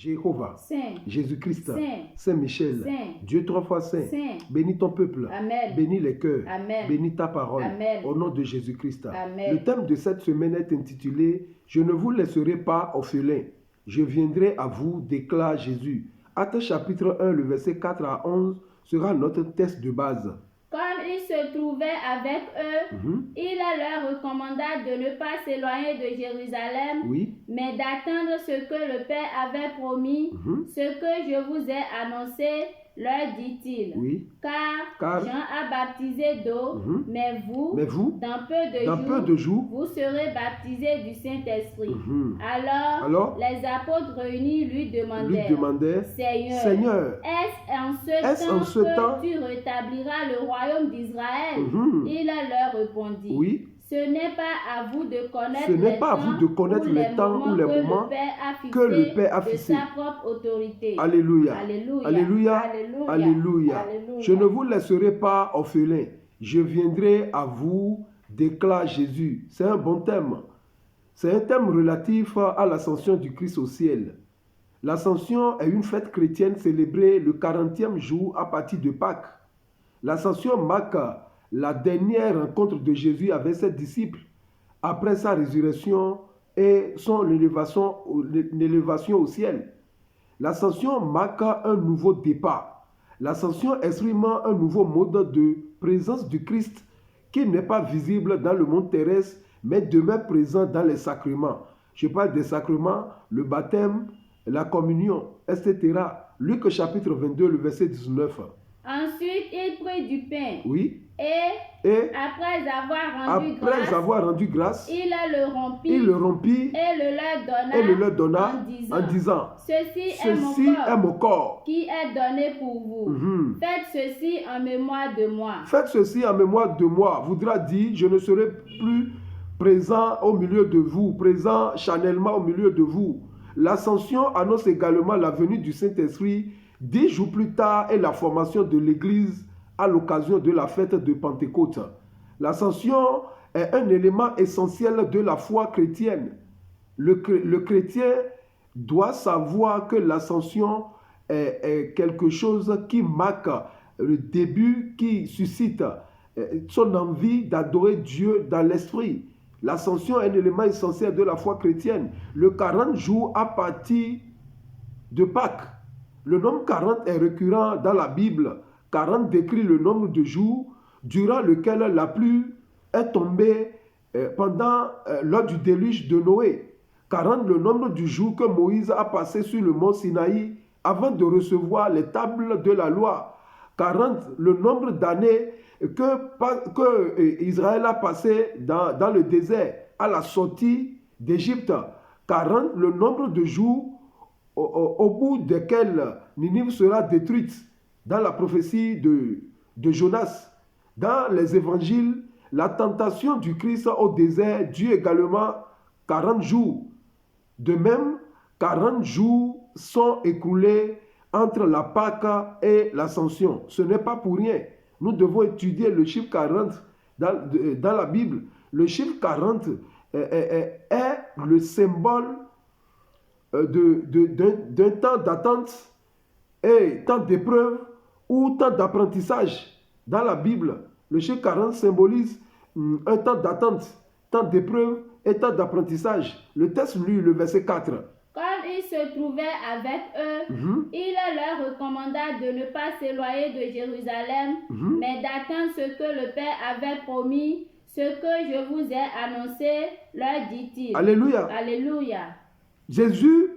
Jéhovah, Saint, Jésus-Christ, Saint, Saint-Michel, Saint, Dieu trois fois saint, Saint. bénis ton peuple, Amen. bénis les cœurs, Amen. bénis ta parole, Amen. au nom de Jésus-Christ. Amen. Le thème de cette semaine est intitulé « Je ne vous laisserai pas orphelins, je viendrai à vous, déclare Jésus ». Actes chapitre 1, le verset 4 à 11 sera notre texte de base. Comme il se trouvait avec eux, il leur recommanda de ne pas s'éloigner de Jérusalem, Oui, mais d'attendre ce que le Père avait promis, ce que je vous ai annoncé, leur dit-il. oui. Car Jean a baptisé d'eau, mais vous, dans peu de jours, vous serez baptisés du Saint-Esprit. Alors, les apôtres réunis lui demandèrent, Seigneur, est-ce en ce temps que tu rétabliras le royaume d'Israël? Il leur répondit, Oui. Ce n'est pas à vous de connaître les temps ou les moments que le Père a fixé de sa propre autorité. Alléluia. Alléluia. Alléluia. Alléluia. Alléluia. Alléluia. Je ne vous laisserai pas orphelins. Je viendrai à vous, déclare Jésus. C'est un bon thème. C'est un thème relatif à l'ascension du Christ au ciel. L'ascension est une fête chrétienne célébrée le 40e jour à partir de Pâques. L'ascension marque la dernière rencontre de Jésus avec ses disciples après sa résurrection et son élévation au ciel. L'ascension marque un nouveau départ. L'ascension exprime un nouveau mode de présence du Christ qui n'est pas visible dans le monde terrestre mais demeure présent dans les sacrements. Je parle des sacrements, le baptême, la communion, etc. Luc chapitre 22, le verset 19. Ensuite, il prit du pain. Oui. Et après avoir rendu grâce, il le rompit et le leur donna en disant, Ceci est mon corps qui est donné pour vous. Faites ceci en mémoire de moi. Faites ceci en mémoire de moi. Voudra dire, je ne serai plus présent au milieu de vous, présent charnellement au milieu de vous. L'ascension annonce également la venue du Saint-Esprit 10 jours plus tard et la formation de l'Église à l'occasion de la fête de Pentecôte. L'ascension est un élément essentiel de la foi chrétienne. Le chrétien doit savoir que l'ascension est quelque chose qui marque le début, qui suscite son envie d'adorer Dieu dans l'esprit. L'ascension est un élément essentiel de la foi chrétienne. Le 40 jours à partir de Pâques. Le nombre 40 est récurrent dans la Bible. 40 décrit le nombre de jours durant lequel la pluie est tombée lors du déluge de Noé. 40, le nombre du jour que Moïse a passé sur le mont Sinaï avant de recevoir les tables de la loi. 40, le nombre d'années que Israël a passé dans le désert à la sortie d'Égypte. 40, le nombre de jours au bout desquels Ninive sera détruite. Dans la prophétie de Jonas, dans les évangiles, la tentation du Christ au désert dure également 40 jours. De même, 40 jours sont écoulés entre la Pâque et l'Ascension. Ce n'est pas pour rien. Nous devons étudier le chiffre 40 dans la Bible. Le chiffre 40 est le symbole d'un temps d'attente et temps d'épreuve ou temps d'apprentissage. Dans la Bible, le chiffre 40 symbolise un temps d'attente, temps d'épreuve et temps d'apprentissage. Le texte lit le verset 4. Comme il se trouvait avec eux, il leur recommanda de ne pas s'éloigner de Jérusalem, mais d'attendre ce que le Père avait promis, ce que je vous ai annoncé, leur dit-il. Alléluia. Alléluia. Jésus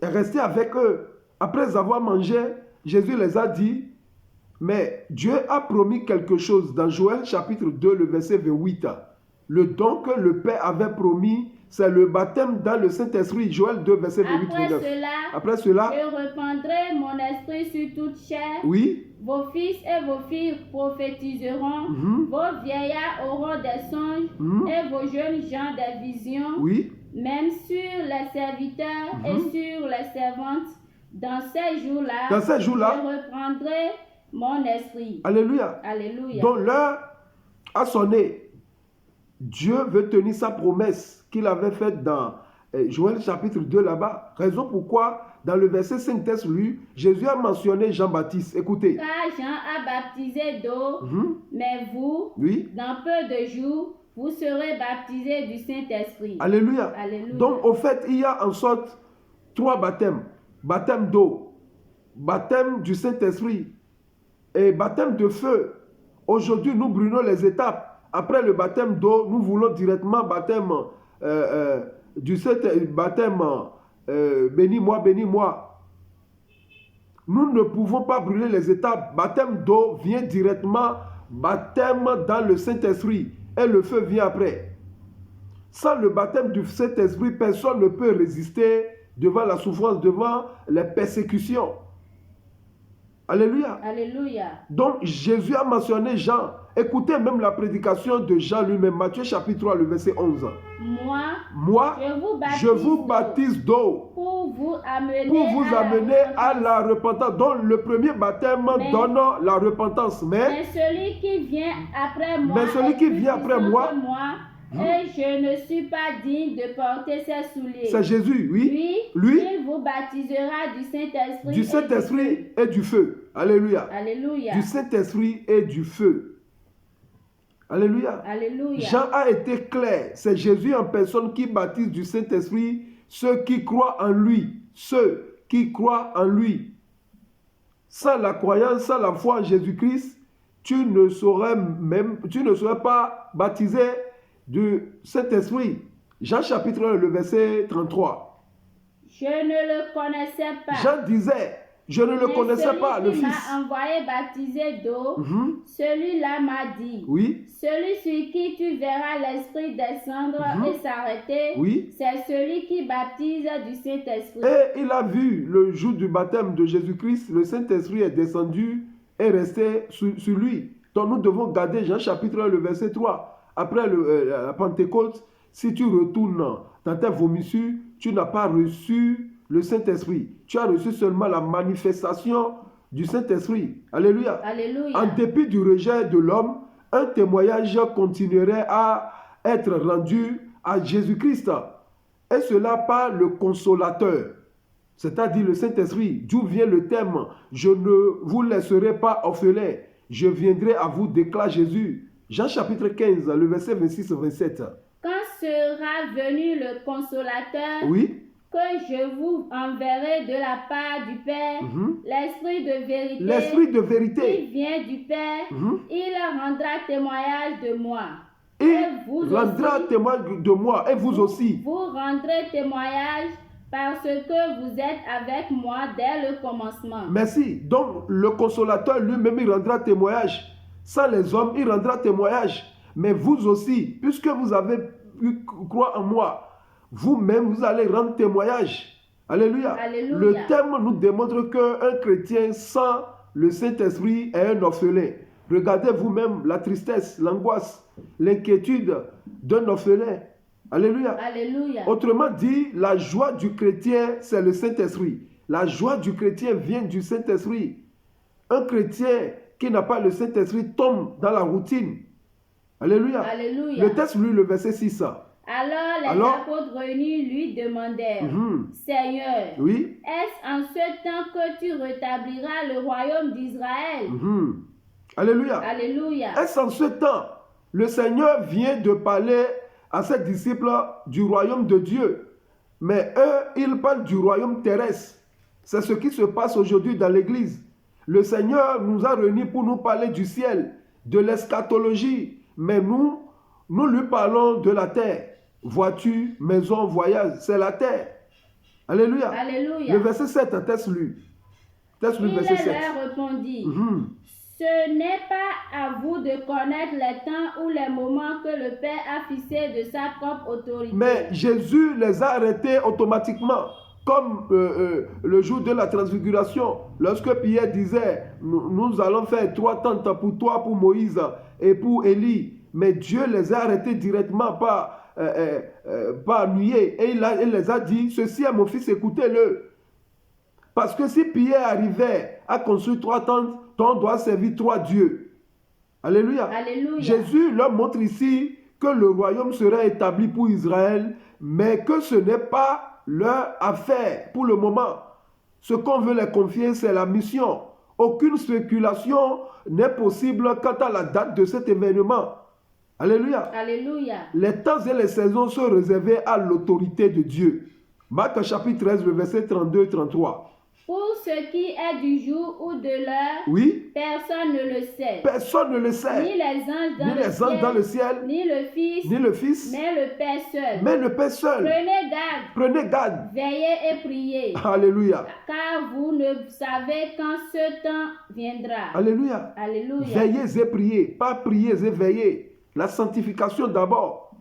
est resté avec eux. Après avoir mangé, Jésus les a dit, mais Dieu a promis quelque chose dans Joël chapitre 2, le verset 28. Le don que le Père avait promis, c'est le baptême dans le Saint-Esprit. Joël 2, verset 28. Après cela, je répandrai mon esprit sur toute chair. Oui. Vos fils et vos filles prophétiseront. Vos vieillards auront des songes et vos jeunes gens des visions. Oui. Même sur les serviteurs et sur les servantes. Dans ces jours-là, je reprendrai mon esprit. Alléluia. Alléluia. Donc l'heure a sonné. Dieu veut tenir sa promesse qu'il avait faite dans Joël chapitre 2 là-bas. Raison pourquoi, dans le verset 5 texte lu, Jésus a mentionné Jean-Baptiste. Écoutez. Car Jean a baptisé d'eau, mais vous, oui, dans peu de jours, vous serez baptisés du Saint-Esprit. Alléluia. Alléluia. Donc, au fait, il y a en sorte 3 baptêmes. Baptême d'eau, baptême du Saint-Esprit et baptême de feu. Aujourd'hui, nous brûlons les étapes. Après le baptême d'eau, nous voulons directement baptême du Saint-Esprit, baptême bénis-moi, bénis-moi. Nous ne pouvons pas brûler les étapes. Baptême d'eau vient directement, baptême dans le Saint-Esprit. Et le feu vient après. Sans le baptême du Saint-Esprit, personne ne peut résister devant la souffrance, devant les persécutions. Alléluia. Alléluia. Donc Jésus a mentionné Jean. Écoutez même la prédication de Jean lui-même, Matthieu chapitre 3, le verset 11. Moi, je vous baptise d'eau pour vous amener à la repentance. Donc le premier baptême donne la repentance. Mais celui qui vient après moi, et je ne suis pas digne de porter ses souliers. C'est Jésus, oui. Lui, il vous baptisera du Saint-Esprit. Du Saint-Esprit et du feu. Alléluia. Alléluia. Du Saint-Esprit et du feu. Alléluia. Alléluia. Jean a été clair. C'est Jésus en personne qui baptise du Saint-Esprit ceux qui croient en lui. Ceux qui croient en lui. Sans la croyance, sans la foi en Jésus-Christ, tu ne serais pas baptisé du Saint-Esprit. Jean chapitre 1, le verset 33. Je ne le connaissais pas. Jean disait, je ne le connaissais pas, le Fils. Celui qui m'a envoyé baptiser d'eau, celui-là m'a dit, oui, celui sur qui tu verras l'Esprit descendre et s'arrêter, oui, c'est celui qui baptise du Saint-Esprit. Et il a vu le jour du baptême de Jésus-Christ, le Saint-Esprit est descendu et resté sur lui. Donc nous devons garder Jean chapitre 1, le verset 3. Après la Pentecôte, si tu retournes dans tes vomissures, tu n'as pas reçu le Saint-Esprit. Tu as reçu seulement la manifestation du Saint-Esprit. Alléluia. Alléluia. En dépit du rejet de l'homme, un témoignage continuerait à être rendu à Jésus-Christ. Et cela par le consolateur, c'est-à-dire le Saint-Esprit. D'où vient le thème « Je ne vous laisserai pas orphelins, je viendrai à vous », déclare Jésus. Jean chapitre 15, le verset 26-27. Quand sera venu le consolateur, oui, que je vous enverrai de la part du Père, l'Esprit de vérité, l'Esprit de vérité, qui vient du Père, il rendra témoignage de moi. Et vous aussi. Vous rendrez témoignage parce que vous êtes avec moi dès le commencement. Merci. Donc le consolateur lui-même, il rendra témoignage. Sans les hommes, il rendra témoignage. Mais vous aussi, puisque vous avez pu croire en moi, vous-même, vous allez rendre témoignage. Alléluia. Alléluia. Le thème nous démontre qu'un chrétien sans le Saint-Esprit est un orphelin. Regardez vous-même la tristesse, l'angoisse, l'inquiétude d'un orphelin. Alléluia. Alléluia. Autrement dit, la joie du chrétien, c'est le Saint-Esprit. La joie du chrétien vient du Saint-Esprit. Un chrétien qui n'a pas le Saint-Esprit tombe dans la routine. Alléluia. Alléluia. Le texte, lui, le verset 6. Alors les apôtres réunis lui demandèrent, Seigneur, oui, est-ce en ce temps que tu rétabliras le royaume d'Israël? Alléluia. Alléluia. Est-ce en ce temps, le Seigneur vient de parler à ses disciples du royaume de Dieu. Mais eux, ils parlent du royaume terrestre. C'est ce qui se passe aujourd'hui dans l'église. Le Seigneur nous a réunis pour nous parler du ciel, de l'eschatologie. Mais nous lui parlons de la terre. Voiture, maison, voyage, c'est la terre. Alléluia. Alléluia. Le verset 7, teste-lui. Teste-lui le verset 7. Il leur répondit, ce n'est pas à vous de connaître les temps ou les moments que le Père a fixés de sa propre autorité. Mais Jésus les a arrêtés automatiquement. Comme le jour de la transfiguration, lorsque Pierre disait, nous allons faire 3 tentes pour toi, pour Moïse et pour Élie. Mais Dieu les a arrêtés directement par nuée. Et il les a dit, ceci est mon fils, écoutez-le. Parce que si Pierre arrivait à construire 3 tentes, on doit servir 3 dieux. Alléluia. Alléluia. Jésus leur montre ici que le royaume serait établi pour Israël, mais que ce n'est pas leur affaire pour le moment. Ce qu'on veut les confier, c'est la mission. Aucune spéculation n'est possible quant à la date de cet événement. Alléluia. Alléluia. Les temps et les saisons sont réservés à l'autorité de Dieu. Marc chapitre 13, le verset 32-33. Pour ce qui est du jour ou de l'heure, oui, personne ne le sait. Personne ne le sait. Ni les anges dans le ciel, ni le Fils, mais le Père seul. Mais le Père seul. Prenez garde. Veillez et priez. Alléluia. Car vous ne savez quand ce temps viendra. Alléluia. Alléluia. Veillez et priez, pas priez et veillez. La sanctification d'abord.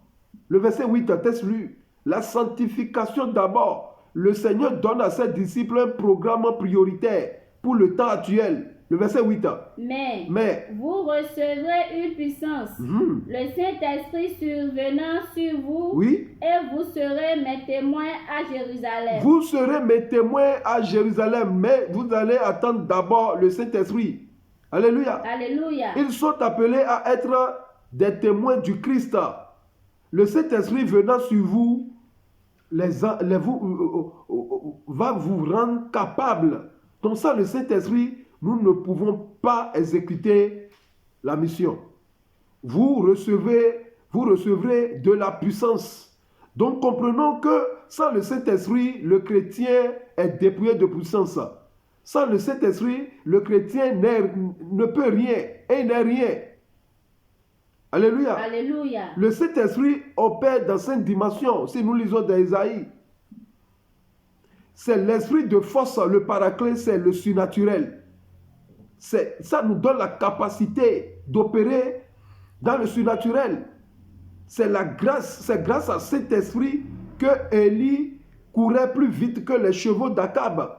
Le verset 8, texte lu. La sanctification d'abord. Le Seigneur donne à ses disciples un programme prioritaire pour le temps actuel. Le verset 8. Mais vous recevrez une puissance. Le Saint-Esprit survenant sur vous. Oui. Et vous serez mes témoins à Jérusalem. Vous serez mes témoins à Jérusalem. Mais vous allez attendre d'abord le Saint-Esprit. Alléluia. Alléluia. Ils sont appelés à être des témoins du Christ. Le Saint-Esprit venant sur vous, va vous rendre capable. Comme ça, le Saint-Esprit, nous ne pouvons pas exécuter la mission. Vous recevrez de la puissance. Donc, comprenons que sans le Saint-Esprit, le chrétien est dépouillé de puissance. Sans le Saint-Esprit, le chrétien ne peut rien et n'est rien. Alléluia. Alléluia. Le Saint-Esprit opère dans 5 dimensions. Si nous lisons dans Isaïe, c'est l'esprit de force, le paraclet, c'est le surnaturel. Ça nous donne la capacité d'opérer dans le surnaturel. C'est grâce à cet esprit que Élie courait plus vite que les chevaux d'Akab.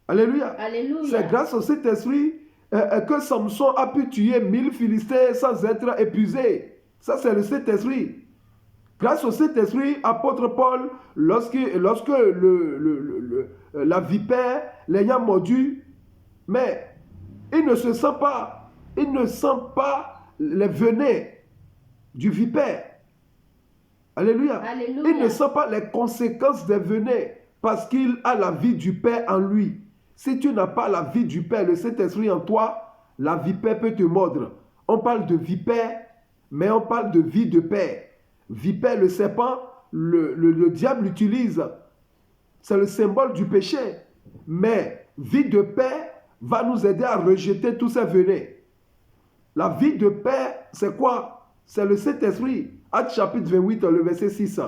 Alléluia. Alléluia. C'est grâce à cet esprit que Samson a pu tuer 1000 Philistins sans être épuisé. Ça, c'est le Saint-Esprit. Grâce au Saint-Esprit, apôtre Paul, lorsque la vipère l'ayant mordu, mais il ne sent pas les venins du vipère. Alléluia. Alléluia. Il ne sent pas les conséquences des venins parce qu'il a la vie du Père en lui. Si tu n'as pas la vie du Père, le Saint-Esprit en toi, la vipère peut te mordre. On parle de vipère, mais on parle de vie de Père. Vipère, le serpent, le diable l'utilise. C'est le symbole du péché. Mais vie de Père va nous aider à rejeter tous ces venins. La vie de Père, c'est quoi? C'est le Saint-Esprit. Actes chapitre 28, le verset 6.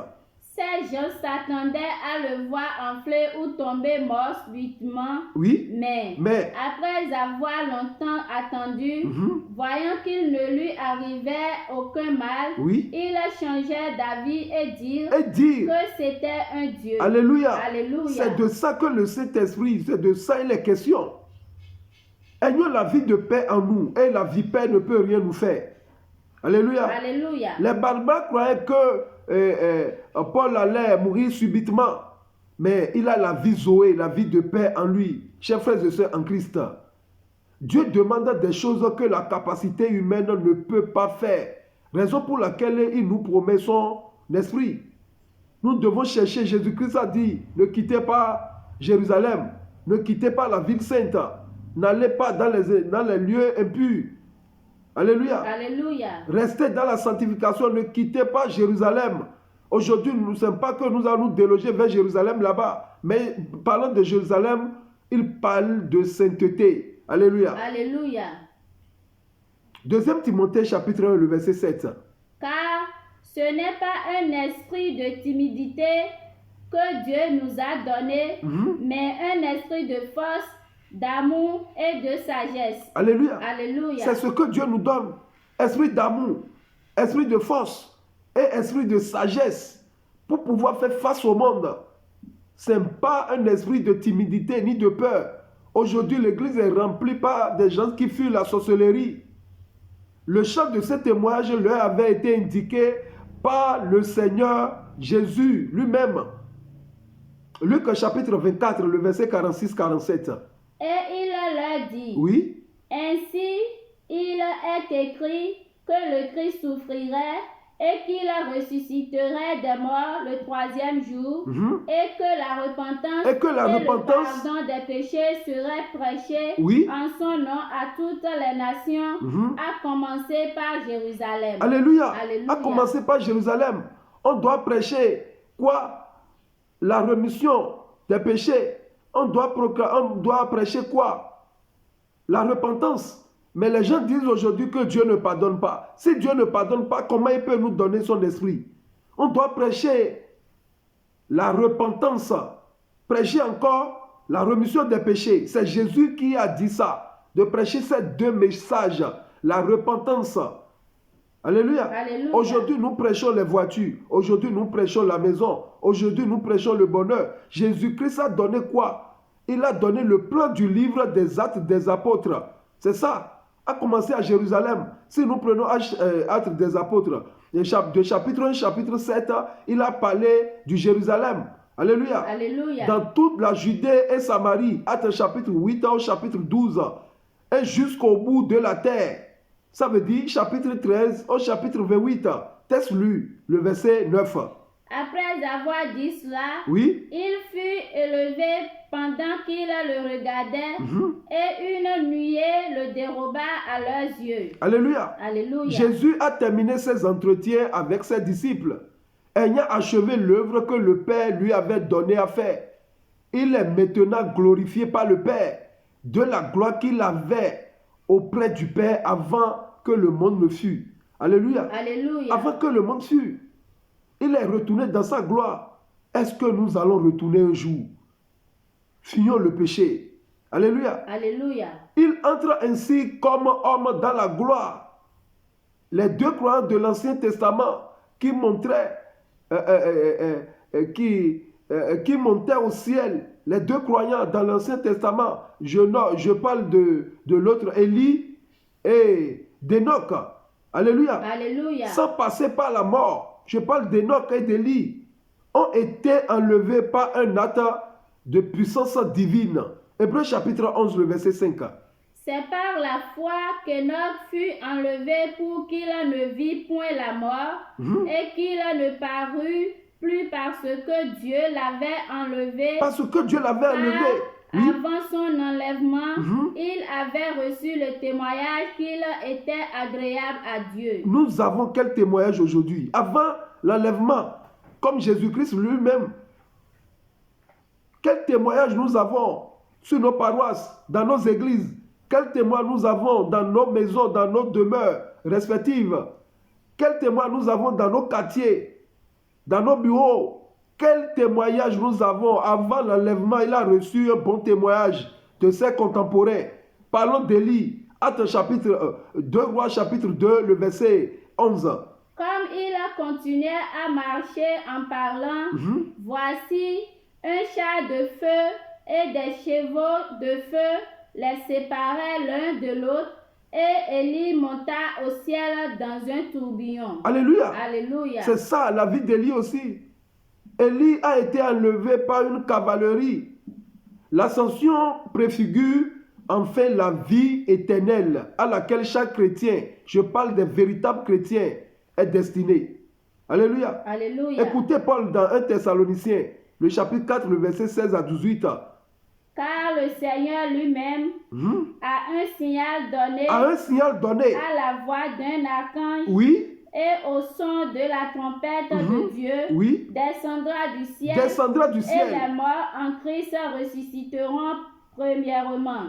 Ces gens s'attendaient à le voir enfler ou tomber mort subitement. Oui. Mais après avoir longtemps attendu, voyant qu'il ne lui arrivait aucun mal, ils changeaient d'avis et dirent que c'était un Dieu. Alléluia. Alléluia. C'est de ça que le Saint-Esprit, c'est de ça il est question. Ayons la vie de paix en nous et la vipère ne peut rien nous faire. Alléluia. Alléluia. Les barbares croyaient que Paul allait mourir subitement. Mais il a la vie Zoé, la vie de paix en lui. Chers frères et sœurs en Christ, Dieu demande des choses que la capacité humaine ne peut pas faire. Raison pour laquelle il nous promet son esprit. Nous devons chercher. Jésus-Christ a dit, ne quittez pas Jérusalem. Ne quittez pas la ville sainte. N'allez pas dans les lieux impurs. Alléluia. Alléluia. Restez dans la sanctification, ne quittez pas Jérusalem. Aujourd'hui, nous ne sommes pas que nous allons nous déloger vers Jérusalem là-bas. Mais parlant de Jérusalem, il parle de sainteté. Alléluia. Alléluia. 2 Timothée chapitre 1, le verset 7. Car ce n'est pas un esprit de timidité que Dieu nous a donné, mais un esprit de force, d'amour et de sagesse. Alléluia. Alléluia. C'est ce que Dieu nous donne. Esprit d'amour, esprit de force et esprit de sagesse pour pouvoir faire face au monde. Ce n'est pas un esprit de timidité ni de peur. Aujourd'hui, l'église est remplie par des gens qui fuient la sorcellerie. Le chant de ce témoignage leur avait été indiqué par le Seigneur Jésus lui-même. Luc chapitre 24, le verset 46-47. Et il leur dit, oui, ainsi il est écrit que le Christ souffrirait et qu'il ressusciterait des morts le troisième jour, et que la repentance et le pardon des péchés seraient prêchés en son nom à toutes les nations, à commencer par Jérusalem. Alléluia. À commencer par Jérusalem. On doit prêcher quoi? La rémission des péchés. On doit prêcher quoi? La repentance. Mais les gens disent aujourd'hui que Dieu ne pardonne pas. Si Dieu ne pardonne pas, comment il peut nous donner son esprit? On doit prêcher la repentance. Prêcher encore la rémission des péchés. C'est Jésus qui a dit ça. De prêcher ces deux messages. La repentance. Alléluia. Alléluia. Aujourd'hui, nous prêchons les voitures. Aujourd'hui, nous prêchons la maison. Aujourd'hui, nous prêchons le bonheur. Jésus-Christ a donné quoi? Il a donné le plan du livre des Actes des Apôtres. C'est ça. A commencé à Jérusalem. Si nous prenons Actes des Apôtres, de chapitre 1, chapitre 7, il a parlé du Jérusalem. Alléluia. Alléluia. Dans toute la Judée et Samarie, Actes chapitre 8 au chapitre 12, et jusqu'au bout de la terre. Ça veut dire chapitre 13 au chapitre 28. Texte lu, le verset 9. Après avoir dit cela, il fut élevé pendant qu'ils le regardaient, et une nuée le déroba à leurs yeux. Alléluia. Alléluia. Jésus a terminé ses entretiens avec ses disciples, ayant achevé l'œuvre que le Père lui avait donnée à faire. Il est maintenant glorifié par le Père, de la gloire qu'il avait auprès du Père avant que le monde ne fût. Alléluia. Alléluia. Avant que le monde fût. Il est retourné dans sa gloire. Est-ce que nous allons retourner un jour? Fuyons le péché. Alléluia. Alléluia. Il entre ainsi comme homme dans la gloire. Les deux croyants de l'Ancien Testament qui montraient, qui montaient au ciel, les deux croyants dans l'Ancien Testament, je parle de l'autre Élie et d'Enoch. Alléluia. Alléluia. Sans passer par la mort. Je parle d'Enoch et d'Élie, ont été enlevés par un acte de puissance divine. Hébreux chapitre 11, le verset 5. C'est par la foi qu'Enoch fut enlevé pour qu'il ne vit point la mort et qu'il ne parut plus parce que Dieu l'avait enlevé. Parce que Dieu l'avait enlevé. Avant son enlèvement, il avait reçu le témoignage qu'il était agréable à Dieu. Nous avons quel témoignage aujourd'hui? Avant l'enlèvement, comme Jésus-Christ lui-même, quel témoignage nous avons sur nos paroisses, dans nos églises? Quel témoignage nous avons dans nos maisons, dans nos demeures respectives? Quel témoignage nous avons dans nos quartiers, dans nos bureaux? Quel témoignage nous avons? Avant l'enlèvement, il a reçu un bon témoignage de ses contemporains. Parlons d'Élie, Actes chapitre 2 Rois chapitre 2, le verset 11. Comme il a continué à marcher en parlant, voici un char de feu et des chevaux de feu les séparaient l'un de l'autre, et Élie monta au ciel dans un tourbillon. Alléluia. Alléluia. C'est ça, la vie d'Élie aussi. Élie a été enlevé par une cavalerie. L'ascension préfigure enfin la vie éternelle à laquelle chaque chrétien, je parle des véritables chrétiens, est destiné. Alléluia. Alléluia. Écoutez Paul dans 1 Thessaloniciens, le chapitre 4, le verset 16 à 18. Car le Seigneur lui-même a un signal donné, à la voix d'un archange, et au son de la trompette de Dieu, descendra du ciel, et les morts en Christ ressusciteront premièrement.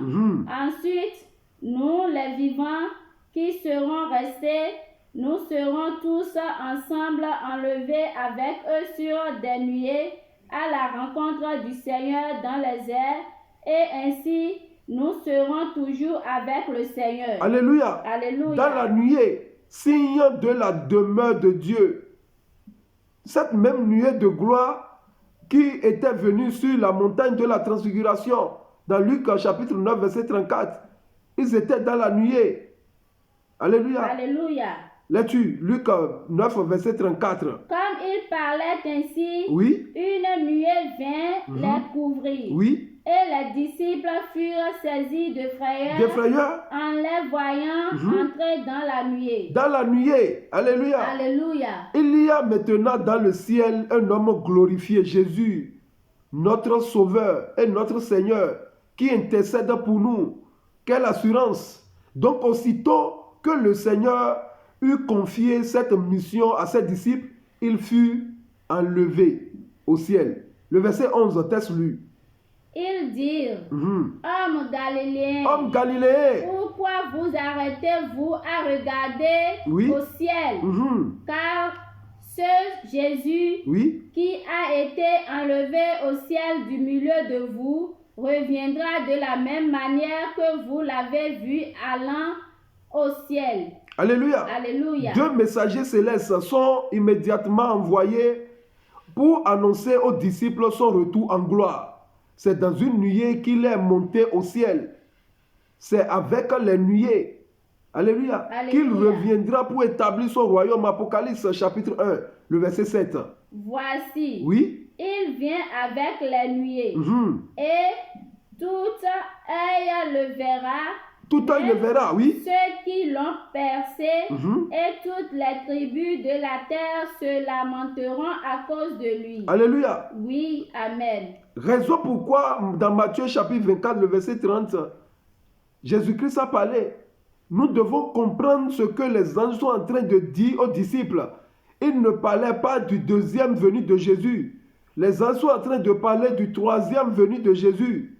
Ensuite, nous les vivants qui serons restés, nous serons tous ensemble enlevés avec eux sur des nuées à la rencontre du Seigneur dans les airs, et ainsi nous serons toujours avec le Seigneur. Alléluia. Alléluia. Dans la nuée, signe de la demeure de Dieu. Cette même nuée de gloire qui était venue sur la montagne de la transfiguration, dans Luc chapitre 9, verset 34. Ils étaient dans la nuée. Alléluia. Alléluia. Lis-tu Luc 9, verset 34. Comme il parlait ainsi, une nuée vint les couvrir. Oui. Et les disciples furent saisis de frayeur en les voyant entrer dans la nuée. Dans la nuée. Alléluia. Alléluia. Il y a maintenant dans le ciel un homme glorifié, Jésus, notre Sauveur et notre Seigneur, qui intercède pour nous. Quelle assurance! Donc aussitôt que le Seigneur eut confié cette mission à ses disciples, il fut enlevé au ciel. Le verset 11, texte lu. Ils dirent, Homme galiléen, pourquoi vous arrêtez-vous à regarder au ciel? Car ce Jésus qui a été enlevé au ciel du milieu de vous reviendra de la même manière que vous l'avez vu allant au ciel. Alléluia. Alléluia. 2 messagers célestes sont immédiatement envoyés pour annoncer aux disciples son retour en gloire. C'est dans une nuée qu'il est monté au ciel. C'est avec les nuées, alléluia, qu'il reviendra pour établir son royaume. Apocalypse chapitre 1, le verset 7. Voici, il vient avec les nuées, et tout œil le verra. Tout œil le verra, Ceux qui l'ont percé et toutes les tribus de la terre se lamenteront à cause de lui. Alléluia. Oui, amen. Raison pourquoi dans Matthieu chapitre 24, le verset 30, Jésus-Christ a parlé. Nous devons comprendre ce que les anges sont en train de dire aux disciples. Ils ne parlaient pas du deuxième venu de Jésus. Les anges sont en train de parler du troisième venu de Jésus.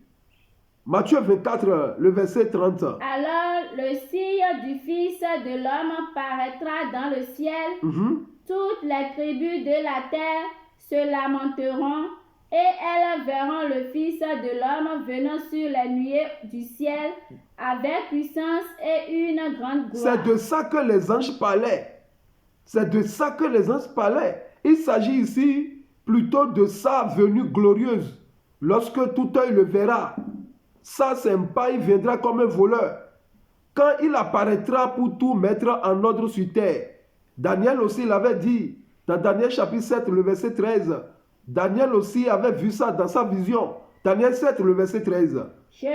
Matthieu 24, le verset 30. Alors le signe du Fils de l'homme paraîtra dans le ciel. Toutes les tribus de la terre se lamenteront et elles verront le Fils de l'homme venant sur les nuées du ciel avec puissance et une grande gloire. C'est de ça que les anges parlaient. C'est de ça que les anges parlaient. Il s'agit ici plutôt de sa venue glorieuse. Lorsque tout œil le verra. Ça, c'est pas, il viendra comme un voleur. Quand il apparaîtra pour tout mettre en ordre sur terre. Daniel aussi l'avait dit. Dans Daniel chapitre 7, le verset 13. Daniel aussi avait vu ça dans sa vision. Daniel 7, le verset 13. Je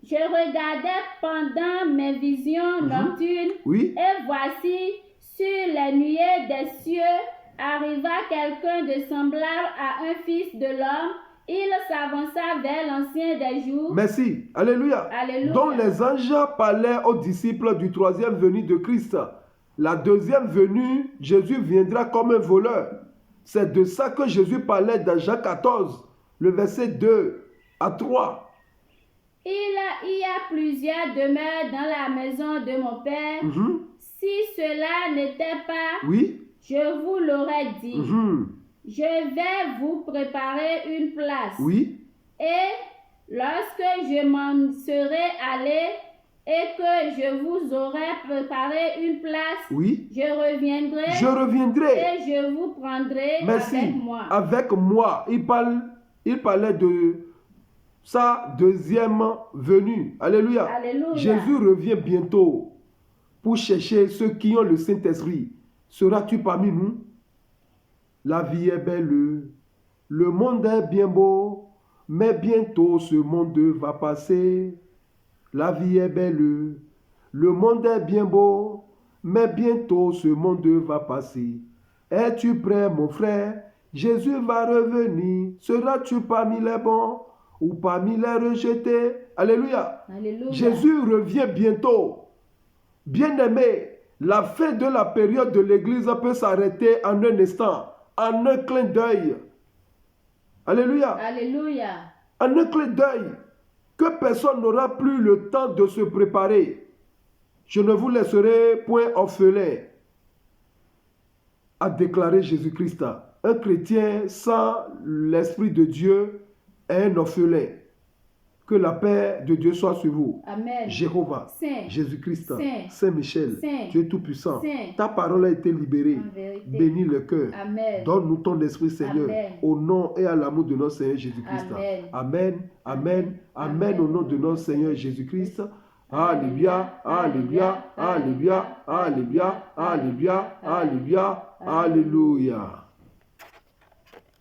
regardais pendant mes visions nocturnes. Et voici, sur les nuées des cieux, arriva quelqu'un de semblable à un fils de l'homme. Il s'avança vers l'ancien des jours. Merci. Alléluia. Alléluia. Donc les anges parlaient aux disciples du troisième venu de Christ. La deuxième venue, Jésus viendra comme un voleur. C'est de ça que Jésus parlait dans Jean 14, le verset 2 à 3. Il y a plusieurs demeures dans la maison de mon Père. Si cela n'était pas, je vous l'aurais dit. Je vais vous préparer une place. Et lorsque je m'en serai allé et que je vous aurai préparé une place, je reviendrai et je vous prendrai avec moi. Avec moi. Il parlait de sa deuxième venue. Alléluia. Alléluia. Jésus revient bientôt pour chercher ceux qui ont le Saint-Esprit. Seras-tu parmi nous? La vie est belle, le monde est bien beau, mais bientôt ce monde va passer. La vie est belle, le monde est bien beau, mais bientôt ce monde va passer. Es-tu prêt, mon frère? Jésus va revenir. Seras-tu parmi les bons ou parmi les rejetés? Alléluia. Alléluia. Jésus revient bientôt. Bien-aimé, la fin de la période de l'Église peut s'arrêter en un instant. En un clin d'œil. Alléluia. Alléluia. En un clin d'œil. Que personne n'aura plus le temps de se préparer. Je ne vous laisserai point orphelin, a déclaré Jésus-Christ. Un chrétien sans l'Esprit de Dieu est un orphelin. Que la paix de Dieu soit sur vous. Amen. Jéhovah, Saint, Jésus-Christ, Saint, Saint-Michel, Saint, Dieu Tout-Puissant, Saint, ta parole a été libérée. Bénis le cœur. Amen. Donne-nous ton Esprit, Seigneur, Amen. au nom et à l'amour de notre Seigneur Jésus-Christ. Amen. Amen, amen, amen, au nom de notre Seigneur Jésus-Christ. Alléluia, alléluia, alléluia, alléluia, alléluia, alléluia, alléluia.